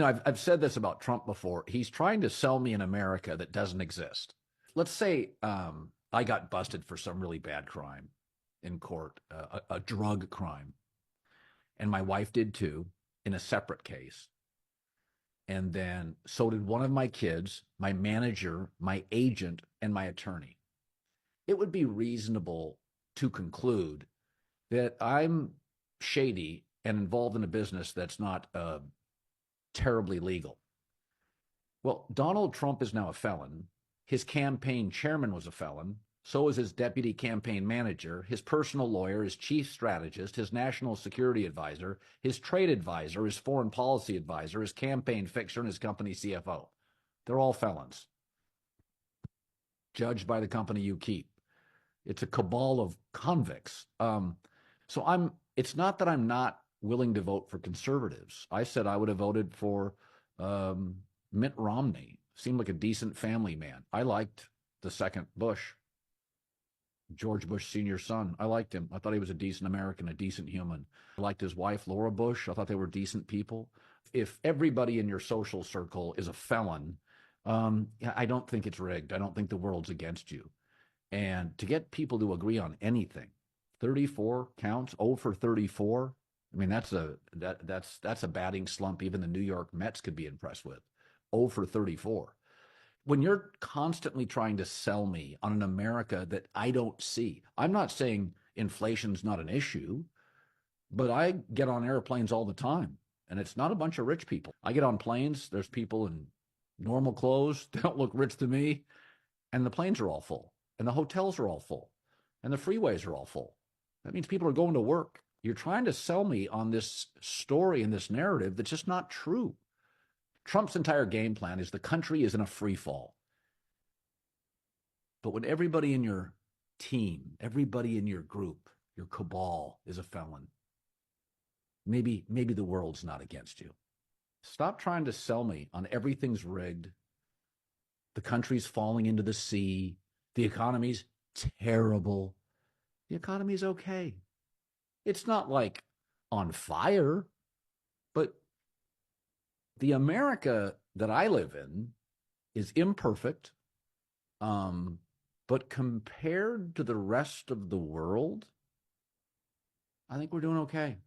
I've said this about Trump before. He's trying to sell me an America that doesn't exist. Let's say I got busted for some really bad crime in court, a drug crime, and my wife did too in a separate case. And then so did one of my kids, my manager, my agent, and my attorney. It would be reasonable to conclude that I'm shady and involved in a business that's not terribly legal. Well, Donald Trump is now a felon. His campaign chairman was a felon. So is his deputy campaign manager, his personal lawyer, his chief strategist, his national security advisor, his trade advisor, his foreign policy advisor, his campaign fixer, and his company CFO. They're all felons, judged by the company you keep. It's a cabal of convicts. It's not that I'm not willing to vote for conservatives. I said I would have voted for um, Mitt Romney. Seemed like a decent family man. I liked the second Bush, George Bush Sr.'s son. I liked him. I thought he was a decent American, a decent human. I liked his wife, Laura Bush. I thought they were decent people. If everybody in your social circle is a felon, I don't think it's rigged. I don't think the world's against you. And to get people to agree on anything, 34 counts, 0 for 34. I mean, that's a batting slump even the New York Mets could be impressed with. 0 for 34. When you're constantly trying to sell me on an America that I don't see, I'm not saying inflation's not an issue, but I get on airplanes all the time, and it's not a bunch of rich people. I get on planes, there's people in normal clothes, they don't look rich to me, and the planes are all full, and the hotels are all full, and the freeways are all full. That means people are going to work. You're trying to sell me on this story and this narrative that's just not true. Trump's entire game plan is the country is in a free fall. But when everybody in your team, everybody in your group, your cabal is a felon, maybe the world's not against you. Stop trying to sell me on everything's rigged. The country's falling into the sea. The economy's terrible. The economy's okay. It's not like on fire, but the America that I live in is imperfect. But compared to the rest of the world, I think we're doing okay.